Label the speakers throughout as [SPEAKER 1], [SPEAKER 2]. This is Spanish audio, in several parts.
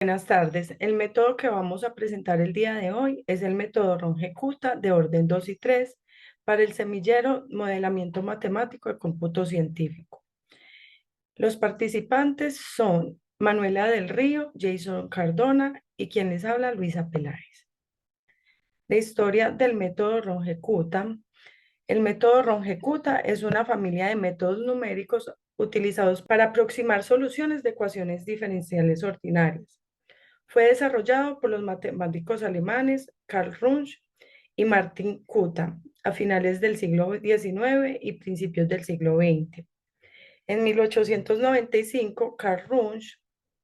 [SPEAKER 1] Buenas tardes. El método que vamos a presentar el día de hoy es el método Ronje-Cutta de orden 2 y 3 para el semillero modelamiento matemático de cómputo científico. Los participantes son Manuela del Río, Jason Cardona y quien les habla, Luisa Peláez. La historia del método Ronje-Cutta. El método Ronje-Cutta es una familia de métodos numéricos utilizados para aproximar soluciones de ecuaciones diferenciales ordinarias. Fue desarrollado por los matemáticos alemanes Karl Runge y Martin Kutta a finales del siglo XIX y principios del siglo XX. En 1895, Karl Runge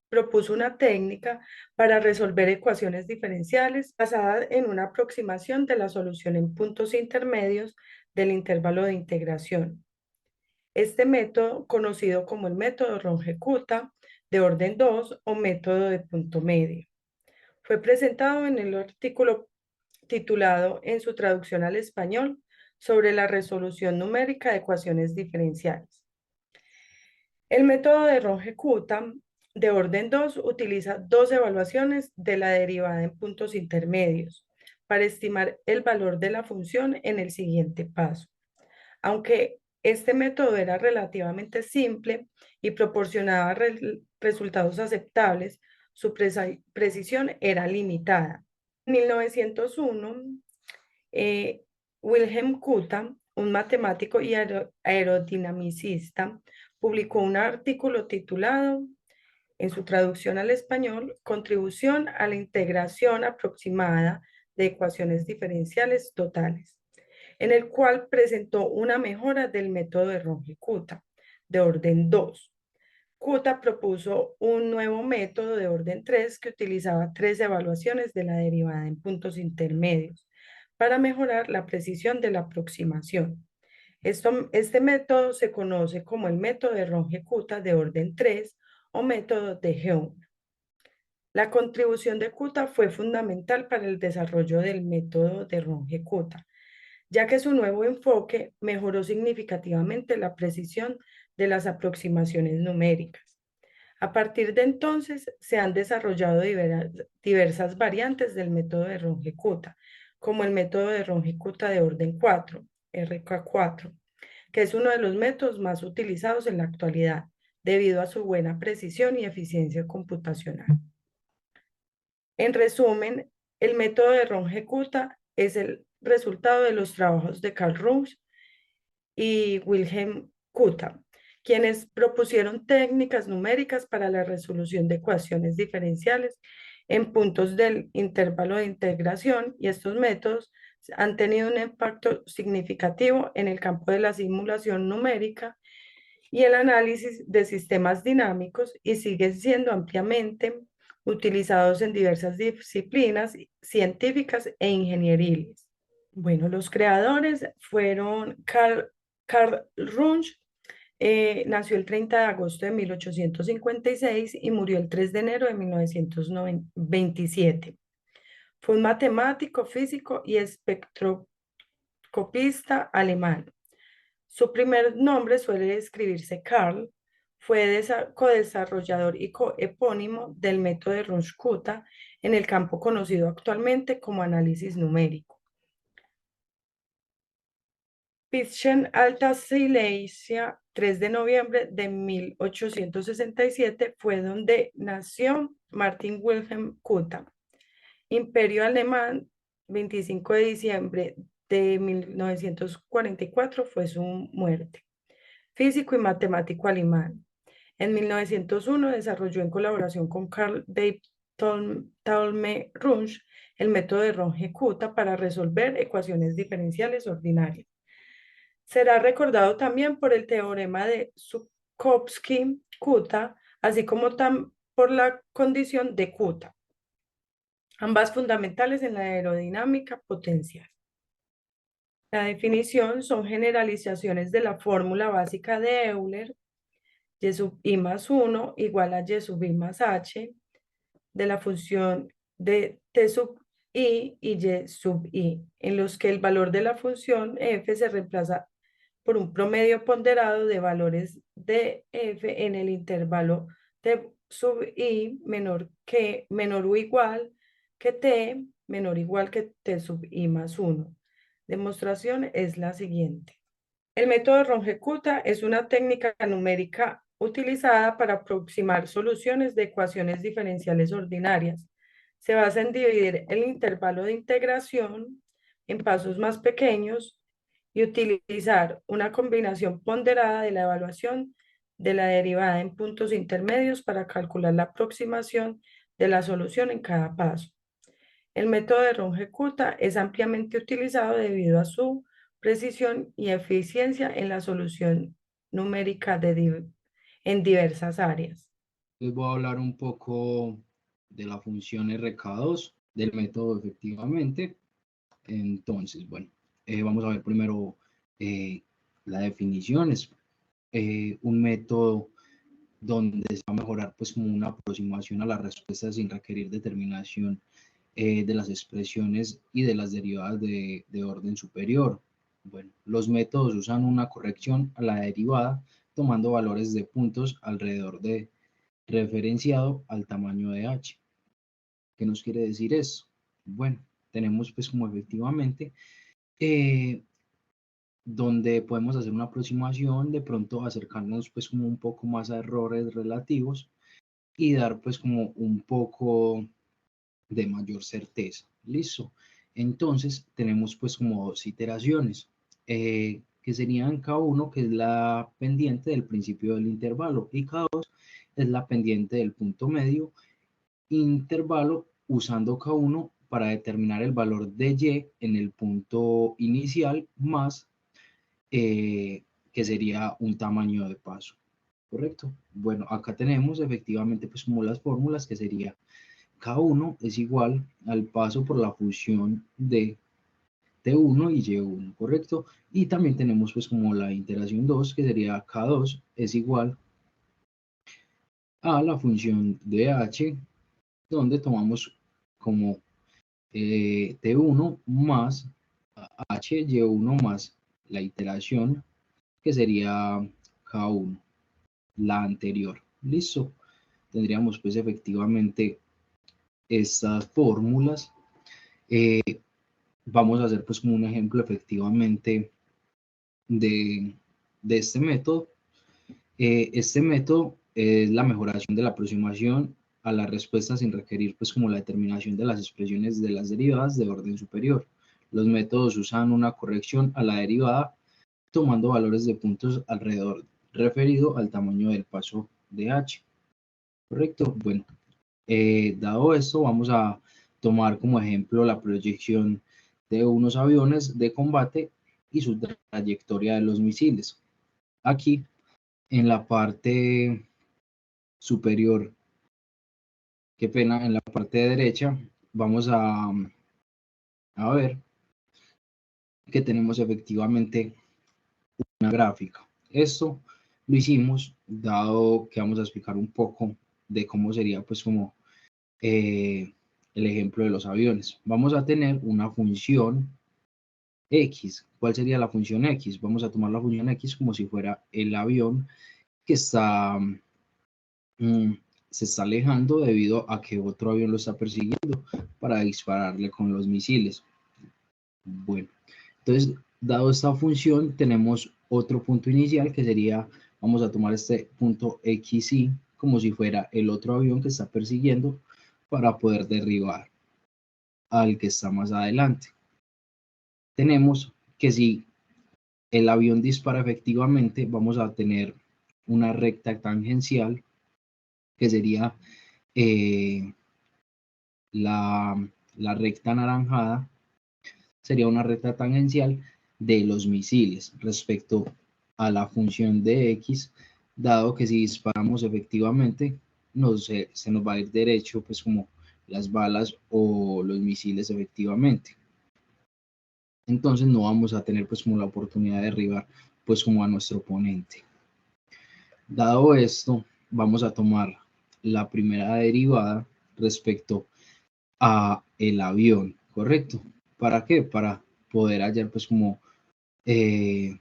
[SPEAKER 1] propuso una técnica para resolver ecuaciones diferenciales basada en una aproximación de la solución en puntos intermedios del intervalo de integración. Este método, conocido como el método Runge-Kutta de orden 2 o método de punto medio, fue presentado en el artículo titulado en su traducción al español sobre la resolución numérica de ecuaciones diferenciales. El método de Ronje-Kutta de orden 2 utiliza dos evaluaciones de la derivada en puntos intermedios para estimar el valor de la función en el siguiente paso. Aunque este método era relativamente simple y proporcionaba resultados aceptables, su precisión era limitada. En 1901, eh, Wilhelm Kutta, un matemático y aerodinamicista, publicó un artículo titulado, en su traducción al español, Contribución a la integración aproximada de ecuaciones diferenciales totales, en el cual presentó una mejora del método de Ronje-Kutta de orden 2. Kutta propuso un nuevo método de orden 3 que utilizaba tres evaluaciones de la derivada en puntos intermedios para mejorar la precisión de la aproximación. Este método se conoce como el método de Ronje-Kutta de orden 3 o método de Geum. La contribución de Kutta fue fundamental para el desarrollo del método de Ronje-Kutta, ya que su nuevo enfoque mejoró significativamente la precisión de las aproximaciones numéricas. A partir de entonces, se han desarrollado diversas variantes del método de Ronje-Kutta, como el método de Ronje-Kutta de orden 4, RK4, que es uno de los métodos más utilizados en la actualidad, debido a su buena precisión y eficiencia computacional. En resumen, el método de Ronje-Kutta es el resultado de los trabajos de Karl Runge y Wilhelm Kutta, quienes propusieron técnicas numéricas para la resolución de ecuaciones diferenciales en puntos del intervalo de integración, y estos métodos han tenido un impacto significativo en el campo de la simulación numérica y el análisis de sistemas dinámicos y siguen siendo ampliamente utilizados en diversas disciplinas científicas e ingenieriles. Bueno, los creadores fueron Karl Runge, nació el 30 de agosto de 1856 y murió el 3 de enero de 1927. Fue un matemático, físico y espectroscopista alemán. Su primer nombre suele escribirse Karl. Fue co-desarrollador y coepónimo del método de Runge-Kutta en el campo conocido actualmente como análisis numérico. Pieschen, Alta Silesia, 3 de noviembre de 1867, fue donde nació Martin Wilhelm Kutta. Imperio Alemán, 25 de diciembre de 1944, fue su muerte. Físico y matemático alemán. En 1901 desarrolló en colaboración con Carl David Thalme Runge el método de Ronje-Kutta para resolver ecuaciones diferenciales ordinarias. Será recordado también por el teorema de Zhukovsky-Kutta, así como por la condición de Kutta, ambas fundamentales en la aerodinámica potencial. La definición son generalizaciones de la fórmula básica de Euler, y sub i más 1 igual a y sub i más h, de la función de t sub i y y sub i, en los que el valor de la función f se reemplaza por un promedio ponderado de valores de f en el intervalo de sub i menor o igual que t menor o igual que t sub i más uno. Demostración es la siguiente. El método Ronge-Kutta es una técnica numérica utilizada para aproximar soluciones de ecuaciones diferenciales ordinarias. Se basa en dividir el intervalo de integración en pasos más pequeños y utilizar una combinación ponderada de la evaluación de la derivada en puntos intermedios para calcular la aproximación de la solución en cada paso. El método de Ronge-Kutta es ampliamente utilizado debido a su precisión y eficiencia en la solución numérica en diversas áreas.
[SPEAKER 2] Les voy a hablar un poco de la función RK2 del método efectivamente. Entonces, bueno, vamos a ver primero la definición. Es un método donde se va a mejorar pues como una aproximación a la respuesta sin requerir determinación de las expresiones y de las derivadas de orden superior. Bueno, los métodos usan una corrección a la derivada tomando valores de puntos alrededor de referenciado al tamaño de h. ¿Qué nos quiere decir eso? Bueno, tenemos pues como efectivamente eh, donde podemos hacer una aproximación, de pronto acercarnos pues como un poco más a errores relativos y dar pues como un poco de mayor certeza. Listo. Entonces tenemos pues como dos iteraciones que serían K1, que es la pendiente del principio del intervalo, y K2 es la pendiente del punto medio intervalo, usando K1 para determinar el valor de Y en el punto inicial más que sería un tamaño de paso. ¿Correcto? Bueno, acá tenemos efectivamente pues como las fórmulas, que sería K1 es igual al paso por la función de T1 y Y1, ¿correcto? Y también tenemos pues como la iteración 2, que sería K2 es igual a la función de H, donde tomamos como T1 más H, Y1 más la iteración, que sería K1, la anterior. ¿Listo? Tendríamos pues efectivamente estas fórmulas. Eh, Vamos a hacer pues como un ejemplo efectivamente de, de este método. Este método es la mejoración de la aproximación a la respuesta sin requerir pues como la determinación de las expresiones de las derivadas de orden superior. Los métodos usan una corrección a la derivada tomando valores de puntos alrededor referido al tamaño del paso de h. ¿Correcto? Bueno, dado esto, vamos a tomar como ejemplo la proyección de unos aviones de combate y su trayectoria de los misiles. Aquí, en la parte superior, qué pena, en la parte derecha, vamos a ver que tenemos efectivamente una gráfica. Esto lo hicimos dado que vamos a explicar un poco de cómo sería pues como el ejemplo de los aviones. Vamos a tener una función X. ¿Cuál sería la función X? Vamos a tomar la función X como si fuera el avión que mm, se está alejando debido a que otro avión lo está persiguiendo para dispararle con los misiles. Bueno, entonces, dado esta función, tenemos otro punto inicial que sería, vamos a tomar este punto XY como si fuera el otro avión que está persiguiendo para poder derribar al que está más adelante. Tenemos que si el avión dispara efectivamente, vamos a tener una recta tangencial que sería eh, la, la recta anaranjada, sería una recta tangencial de los misiles respecto a la función de X, dado que si disparamos efectivamente, se nos va a ir derecho, pues como las balas o los misiles efectivamente. Entonces no vamos a tener pues como la oportunidad de derribar pues como a nuestro oponente. Dado esto, vamos a tomar la primera derivada respecto a el avión, ¿correcto? ¿Para qué? Para poder hallar pues como eh,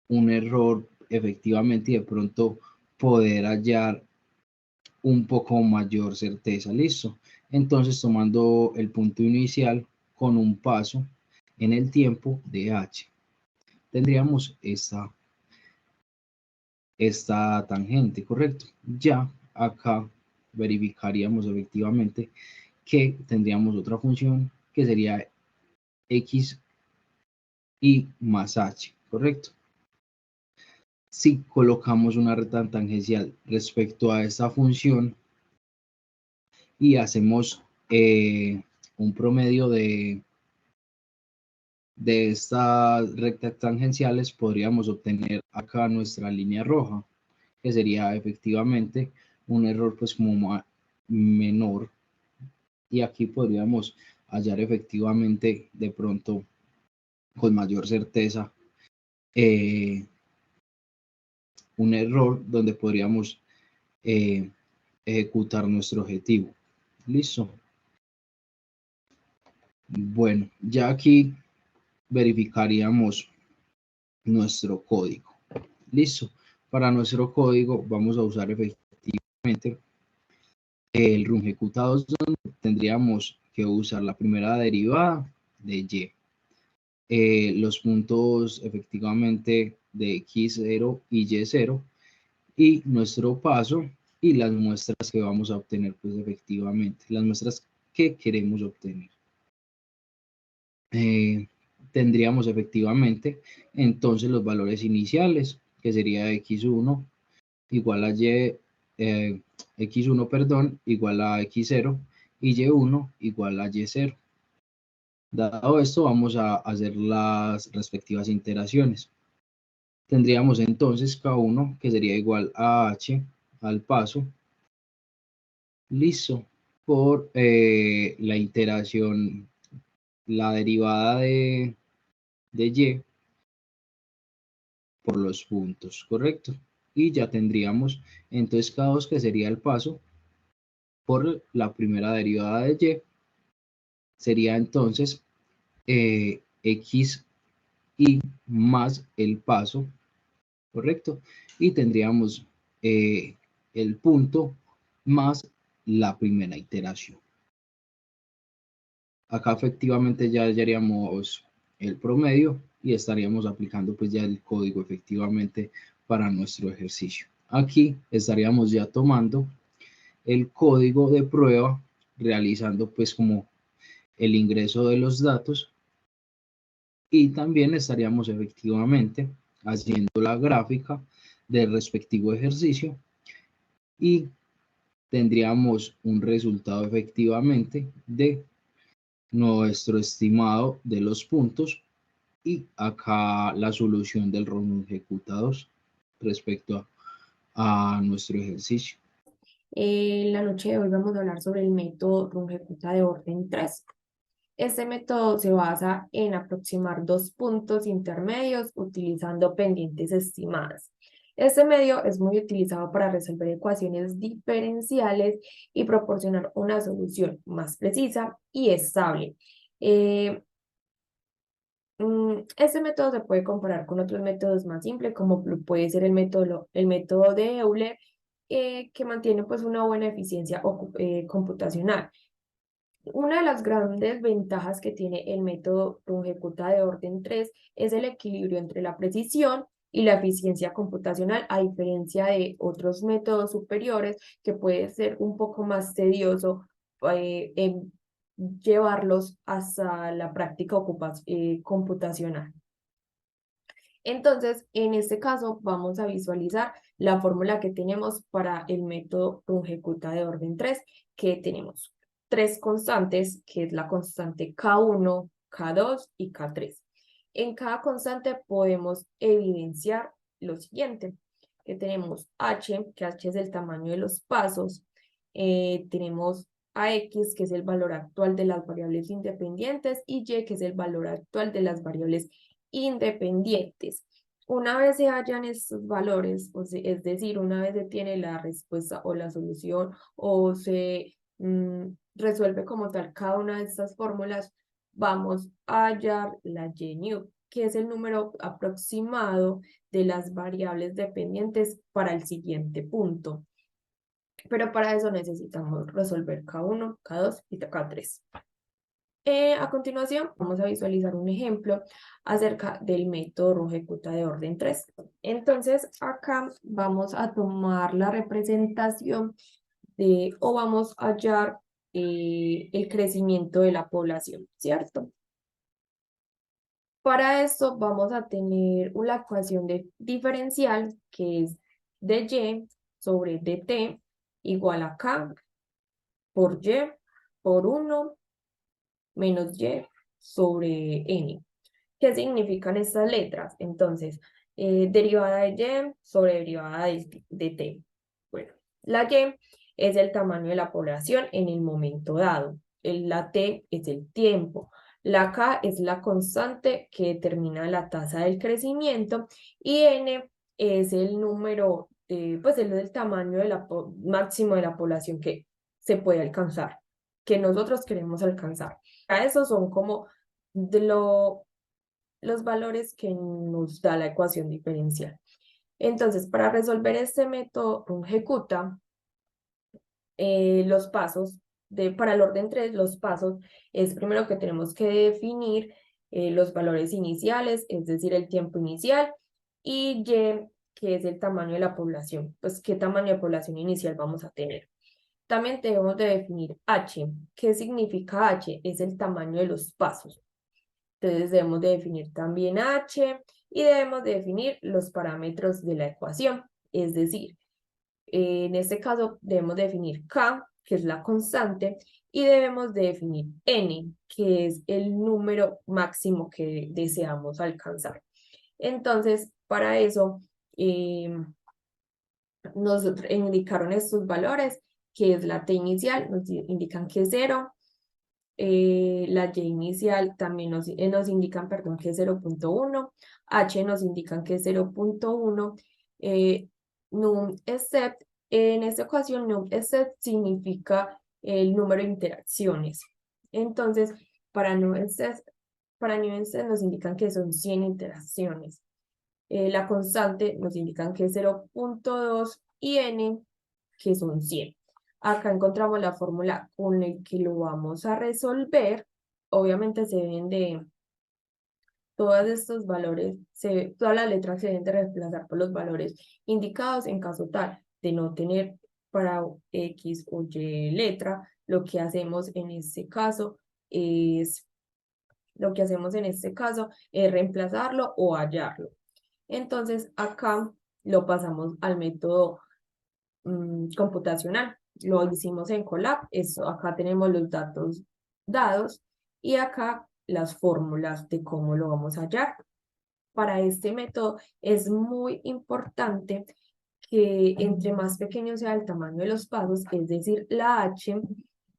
[SPEAKER 2] un error efectivamente y de pronto poder hallar un poco mayor certeza. Listo. Entonces, tomando el punto inicial con un paso en el tiempo de h, tendríamos esta tangente, ¿correcto? Ya acá verificaríamos efectivamente que tendríamos otra función que sería x y más h, ¿correcto? Si colocamos una recta tangencial respecto a esta función y hacemos un promedio de estas rectas tangenciales, podríamos obtener acá nuestra línea roja, que sería efectivamente un error pues como menor, y aquí podríamos hallar efectivamente de pronto con mayor certeza un error donde podríamos ejecutar nuestro objetivo. Listo. Bueno, ya aquí verificaríamos nuestro código. Listo. Para nuestro código vamos a usar efectivamente el runjecutados, donde tendríamos que usar la primera derivada de y. Los puntos efectivamente de x0 y y0 y nuestro paso y las muestras que vamos a obtener, pues efectivamente, las muestras que queremos obtener. Tendríamos efectivamente entonces los valores iniciales, que sería x1 igual a x1, perdón, igual a x0 y y1 igual a y0. Dado esto, vamos a hacer las respectivas iteraciones. Tendríamos entonces K1, que sería igual a h al paso, listo, por la iteración, la derivada de y por los puntos, ¿correcto? Y ya tendríamos entonces K2, que sería el paso, por la primera derivada de y, sería entonces x y más el paso, ¿correcto? Y tendríamos el punto más la primera iteración. Acá efectivamente ya haríamos el promedio y estaríamos aplicando pues ya el código efectivamente para nuestro ejercicio. Aquí estaríamos ya tomando el código de prueba, realizando pues como el ingreso de los datos, y también estaríamos efectivamente haciendo la gráfica del respectivo ejercicio y tendríamos un resultado efectivamente de nuestro estimado de los puntos y acá la solución del ROM ejecutados respecto a nuestro ejercicio.
[SPEAKER 3] En la noche de hoy vamos a hablar sobre el método Runge-Kutta de orden 3. Este método se basa en aproximar dos puntos intermedios utilizando pendientes estimadas. Este medio es muy utilizado para resolver ecuaciones diferenciales y proporcionar una solución más precisa y estable. Este método se puede comparar con otros métodos más simples, como puede ser el método de Euler, que mantiene pues una buena eficiencia computacional. Una de las grandes ventajas que tiene el método Runge-Kutta de orden 3 es el equilibrio entre la precisión y la eficiencia computacional, a diferencia de otros métodos superiores que puede ser un poco más tedioso en llevarlos hasta la práctica computacional. Entonces, en este caso, vamos a visualizar la fórmula que tenemos para el método Runge-Kutta de orden 3, que tenemos tres constantes, que es la constante K1, K2 y K3. En cada constante podemos evidenciar lo siguiente, que tenemos H, que H es el tamaño de los pasos, tenemos AX, que es el valor actual de las variables independientes, y Y, que es el valor actual de las variables independientes. Una vez se hallan estos valores, es decir, una vez se tiene la respuesta o la solución o se resuelve como tal cada una de estas fórmulas, vamos a hallar la y-new, que es el número aproximado de las variables dependientes para el siguiente punto. pero para eso necesitamos resolver K1, K2 y K3. A continuación, vamos a visualizar un ejemplo acerca del método Runge-Kutta de orden 3. Entonces, acá vamos a tomar la representación o vamos a hallar el crecimiento de la población, ¿cierto? Para esto vamos a tener una ecuación diferencial que es dy sobre dt igual a k por y por 1 menos y sobre n. ¿Qué significan estas letras? Entonces, derivada de y sobre derivada de t. Bueno, la y es el tamaño de la población en el momento dado. La t es el tiempo. La k es la constante que determina la tasa del crecimiento y n es el número, pues es el tamaño de máximo de la población que se puede alcanzar, que nosotros queremos alcanzar. A eso son como los valores que nos da la ecuación diferencial. Entonces, para resolver este método Runge-Kutta, los pasos, para el orden 3, los pasos es primero que tenemos que definir los valores iniciales, es decir, el tiempo inicial, y Y, que es el tamaño de la población, pues qué tamaño de población inicial vamos a tener. También debemos de definir H. ¿Qué significa H? Es el tamaño de los pasos. Entonces debemos de definir también H y debemos de definir los parámetros de la ecuación. Es decir, en este caso debemos definir K, que es la constante, y debemos de definir N, que es el número máximo que deseamos alcanzar. Entonces, para eso nos indicaron estos valores, que es la T inicial, nos indican que es 0, la Y inicial también nos indican, perdón, que es 0.1, H nos indican que es 0.1, num except, en esta ocasión num except significa el número de interacciones. Entonces, para num except nos indican que son 100 interacciones. La constante nos indican que es 0.2 y n que son 100. Acá encontramos la fórmula con la que lo vamos a resolver. Obviamente se deben de, todos estos valores, todas las letras se deben de reemplazar por los valores indicados en caso tal de no tener para X o Y letra. Lo que hacemos en este caso es, reemplazarlo o hallarlo. Entonces acá lo pasamos al método computacional. Lo hicimos en Colab, acá tenemos los datos dados y acá las fórmulas de cómo lo vamos a hallar. Para este método es muy importante que entre más pequeño sea el tamaño de los pasos, es decir, la H,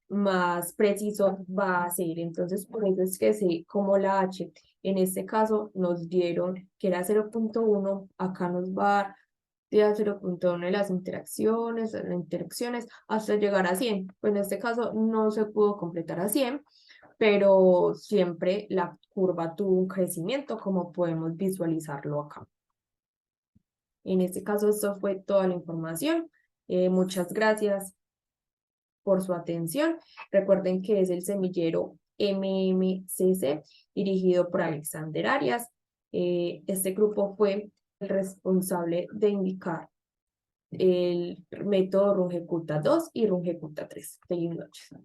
[SPEAKER 3] más preciso va a ser. Entonces, por eso es que sé como la H, en este caso nos dieron que era 0.1, acá nos va a dar de 0.1 de las interacciones, hasta llegar a 100. Pues en este caso no se pudo completar a 100, pero siempre la curva tuvo un crecimiento, como podemos visualizarlo acá. En este caso, esto fue toda la información. Muchas gracias por su atención. Recuerden que es el semillero MMCC, dirigido por Alexander Arias. Este grupo fue el responsable de indicar el método Runge-Kutta 2 y Runge-Kutta 3. Feliz noche.